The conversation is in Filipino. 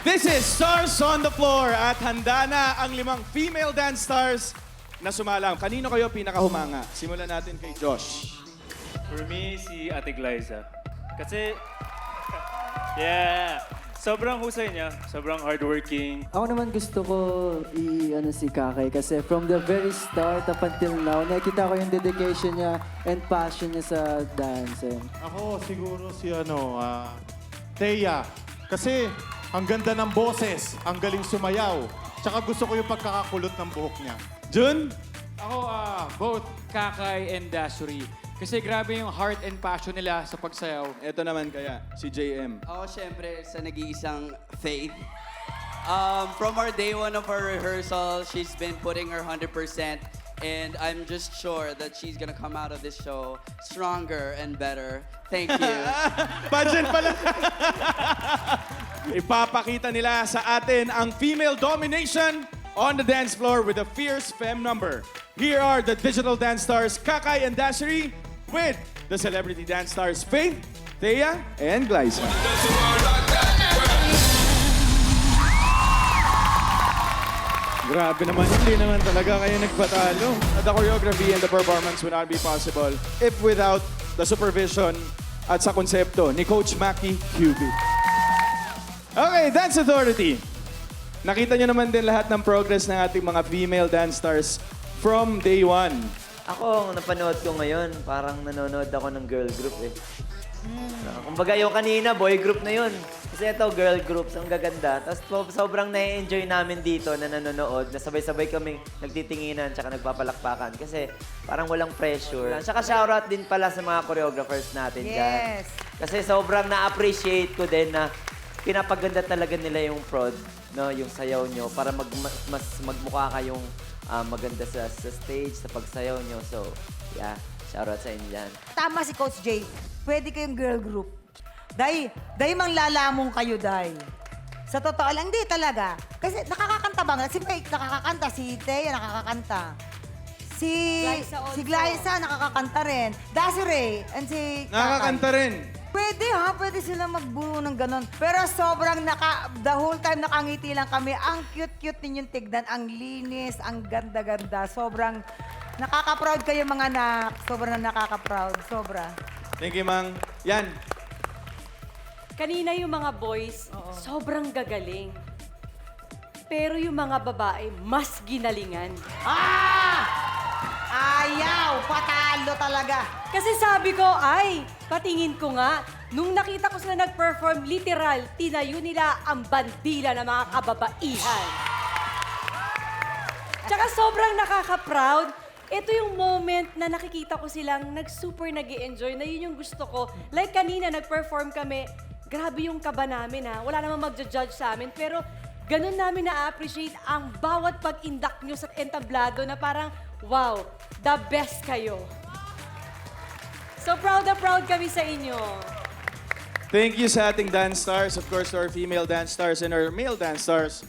This is Stars on the Floor at handa na ang 5 female dance stars na sumalang. Kanino kayo pinakahumanga? Simulan natin kay Josh. For me, si Ate Glyza. Kasi, yeah, sobrang husay niya. Sobrang hardworking. Ako naman gusto ko si Kakay kasi from the very start up until now, nakita ko yung dedication niya and passion niya sa dancing. Ako siguro si Thea. Kasi ang ganda ng boses, ang galing sumayaw. Tsaka gusto ko yung pagkakakulot ng buhok niya. Jun? Ako, both Kakay and Dasuri. Kasi grabe yung heart and passion nila sa pagsayaw. Ito naman kaya, si JM. Ako, syempre, sa nag-iisang Faith. From our day one of our rehearsal, she's been putting her 100%. And I'm just sure that she's gonna come out of this show stronger and better. Thank you. Pageant pala. Ipapakita nila sa atin ang female domination on the dance floor with a fierce femme number. Here are the digital dance stars Kakay and Dashery with the celebrity dance stars Faith, Thea, and Glyza. Grabe naman, hindi naman talaga kayo nagpatalo. The choreography and the performance would not be possible if without the supervision at sa konsepto ni Coach Maki Cubit. Okay, Dance Authority. Nakita niyo naman din lahat ng progress ng ating mga female dance stars from day one. Ako, ang napanood ko ngayon, parang nanonood ako ng girl group eh. Kumbaga yung kanina, boy group na yun. Kasi ito, girl groups, ang gaganda. Tapos sobrang na-enjoy namin dito na nanonood, na sabay-sabay kaming nagtitinginan tsaka nagpapalakpakan. Kasi parang walang pressure. Tsaka shoutout din pala sa mga choreographers natin dyan. Kasi sobrang na-appreciate ko din na pinapaganda talaga nila yung prod, no, yung sayaw nyo para mas magmukha kayong maganda sa stage, sa pagsayaw nyo. So, yeah, shoutout sa inyo dyan. Tama si Coach Jay. Pwede kayong girl group. Day manglalamong kayo, Day. Sa totoo lang, hindi talaga. Kasi nakakakanta ba nga? Si Faith nakakakanta, si Thea nakakakanta. Si Glyza nakakakanta rin. Dasiree and si Kakay. Nakakanta rin. Pwede sila magbuo ng ganon. Pero sobrang the whole time nakangiti lang kami. Ang cute-cute ninyong tignan. Ang linis, ang ganda-ganda. Sobrang nakaka-proud kayo mga anak. Sobrang nakaka-proud. Sobra. Thank you, Mang. Yan. Kanina yung mga boys, sobrang gagaling. Pero yung mga babae, mas ginalingan. Ayaw! Patalo talaga. Kasi sabi ko, patingin ko nga, nung nakita ko sila nag-perform, literal, tinayo nila ang bandila ng mga kababaihan. Tsaka sobrang nakaka-proud. Ito yung moment na nakikita ko silang super nag-i-enjoy, na yun yung gusto ko. Like kanina, nag-perform kami, grabe yung kaba namin ha. Wala namang magja-judge sa amin, pero ganun namin na-appreciate ang bawat pag-indak nyo sa entablado na parang, wow, the best kayo. So proud na proud kami sa inyo. Thank you sa ating dance stars, of course, to our female dance stars and our male dance stars.